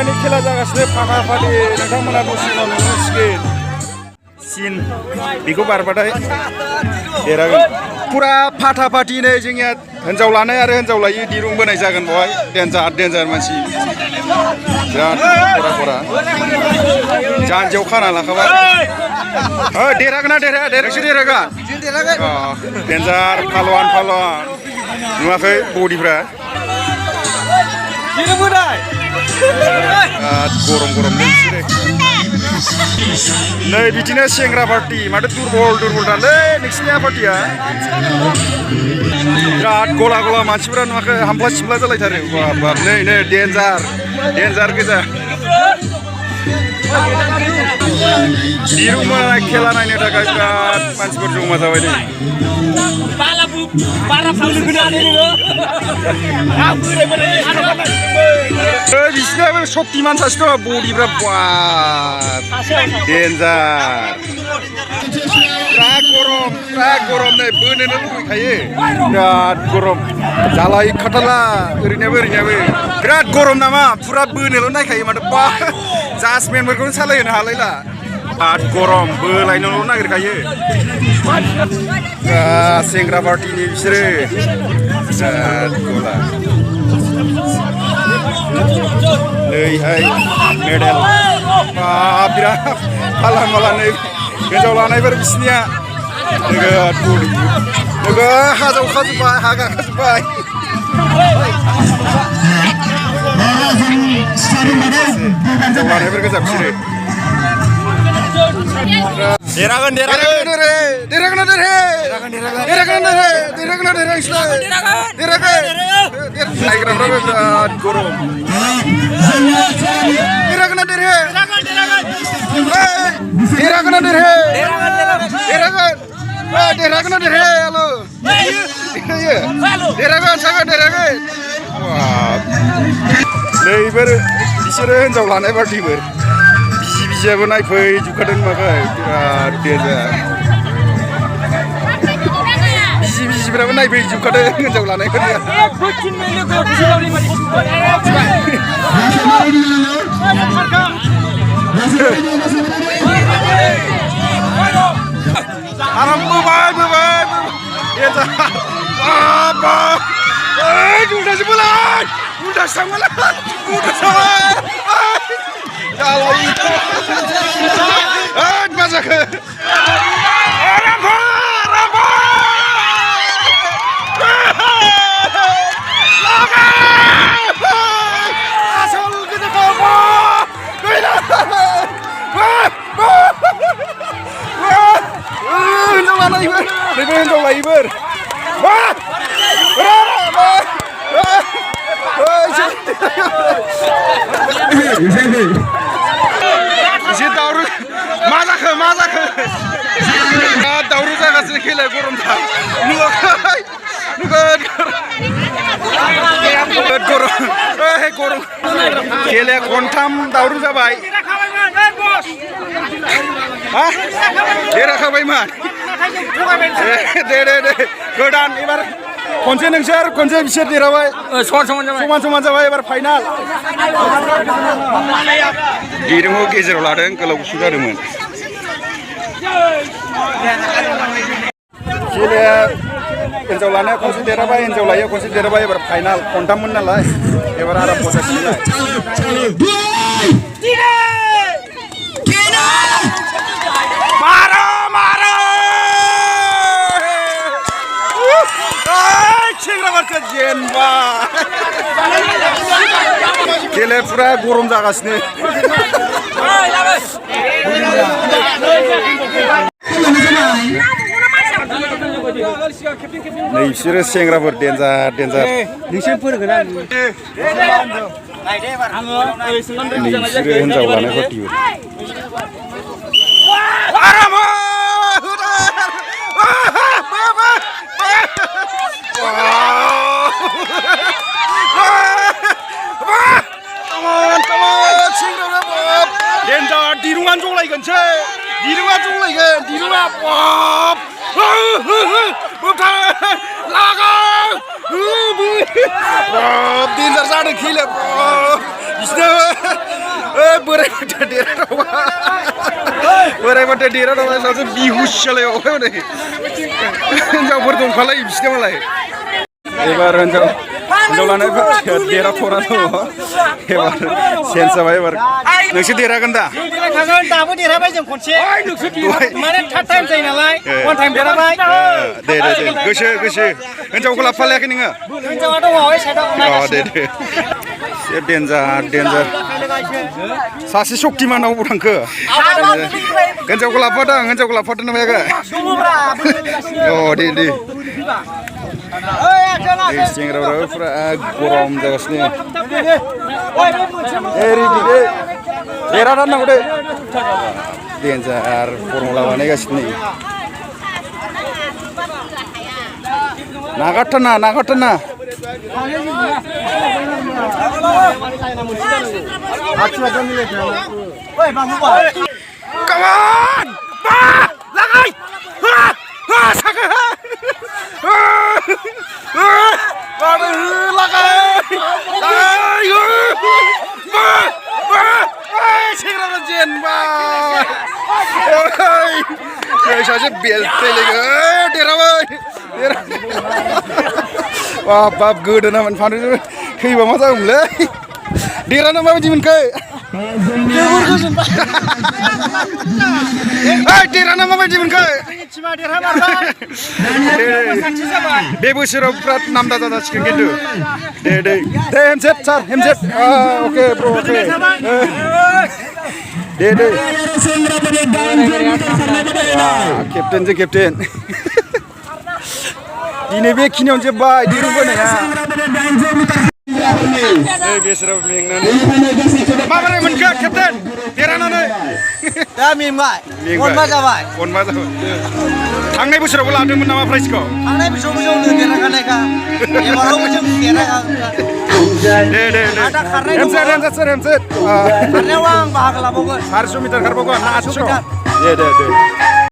देरहानायनि खेला जागासिनो फाटाफाटि नोंथांमोना दसे उनाव नुसिगोन सिन बेखौ बारबाथाय देरहागोन फुरा फाटाफाटि नै जोंनिया हिन्जाव लानाय आरो हिन्जाव लायै दिरुं बोनाय जागोन बेवहाय डेन्जार मानसि बिराद खरा जानजियाव खाना लाखाबाय देरहागोन ना देरहाया नोंसोर देरहागोन डेन्जार फालवान नुवाखै बडिफ्रा गरम नै बिदिनो सेंग्रा पार्टि माथो दुरबलथारलै नोंसिनिया पार्टिया बिराद गला मानसिफ्रा नुवाखै हामफ्ला सिमफ्ला जालायथारो बाब नै डेन्जार गोजा दिरुं बोनाय खेला नायनो थाखाय बिराद मानसिफोर जमा जाबाय नै बिसिनाबो शक्तिमान सासे दङ बडिफ्रा डेन्जार बिराद गरम नै बोनोनो लुबैखायो बिराद गरम जालाय खाथाला ओरैनाबो बिराद गरम नामा फुरा बोनोल' नायखायो माथो बा जासमेनफोरखौनो सालायहोनो हालायला बिराद गरम बोलायनोल' नागिरखायो सेंग्रा पार्टिनि बिसोरो बिराद गला नैहाय मेडेल बिराद फाला माला नै हिन्जाव लानायफोर बिसिनिया नोगोद हाजावखाजोब्बाय हा गाखाजोब्बाय हिन्जाव लानायफोर गोजा बिसोरो देरहागोन नायग्राफ्राबो बिराद गरम नैफोर बिसोरो हिन्जाव लानाय पार्टिफोर बिजियाबो नायफैजोबखादों माखाय बिराद देन्जार बिजिफ्राबो नायफैजोबखादों हिन्जाव लानायफोरनिया आराम बोबाय उल्टासो बोलाय उल्टासो थांबालाय मा जाखो हिन्जाव लायोफोर एसे दावरु मा जाखो दावरु जागासिनो खेलाया गरमथार नोगोद गरम खेलाया खनथाम दावरु जाबाय देरहाखाबायमोन दे गोदान एबार खनसे नोंसोर खनसे बिसोर देरहाबाय समान जाबाय एबार फाइनाल दिरुंखौ गेजेराव लादों गोलाव गुसुं जादोंमोन खेलाया हिन्जाव लानाया खनसे देरहाबाय हिन्जाव लायो खनसे देरहाबाय एबार फाइनाल खनथाममोन नालाय एबार आराम जासिगोन खेलाया पुरा गरम जागासिनो नै बिसोरो सेंग्राफोर डेन्जार नोंसोर फोरोंगोन बिसोरो हिन्जाव लानाय पार्टिफोर दिरुंआ जलायगोनसै दिरुंआ जलायगोन दिरुंआ लागाय डेन्जार जादों खेला बिसिना बोराय बाथो देरहादावबा बोराय बाथो देरहादावबा सासे बिहुसलाय हनै हिनजावफोर दंखालायो बिसिना मालाय एबार हिनजाव लानायफोर देरहाथ'ना दङ एबार चेन्ज जाबाय एबार नोंसोर देरहागोन दा दाबो देरहाबाय जों खनसे माने थार्ड टाइम जायो नालाय वान टाइम देरहाबाय दे गोसो हिनजावखौ लाफालायाखै नोङो हिनजावा दङ ओइ साइडआव दे डेन्जार सासे शक्तिमानाव बबाव थांखो हिनजावखौ लाफादों नामायाखै दे सेंग्राफ्राबो पुरा गरम जागासिनो रेडि देरहाथारनांगौ दे डेन्जार फर्मुला बानायगासिनो नागारथारना Kawan! Lagai! Saka! Sekarang jen bang. Saja belte lagi. Derawai. Wah, bab good na man fanu. Kau bawa masa umle. Dera nama macam mana kau? Dera nama macam mana kau? Cuma देरहाबाय बे बोसोराव बिराद नामदादा जासिगोन खिन्थु दे हेमसेट सार हेमसेट अके ब्र अके दे captain जो captain दिनै बेखिनियावनो जोब्बाय दिरुंबोनाया बेसोराव मेंनानै माबोरै मोनखो केप्टेन देरहानानै दा मेंबाय अनमा जाबाय थांनाय बोसोरावबो लादोंमोन नामा प्राइजखौ थांनाय बोसोरावबो जों देरहाखानायखा एबारावबो जों देरहाखागोन दे हेमसेट खारनायाव आं बाहागो लाबावगोन 400 मिटार खारबावगोन ना 800 दे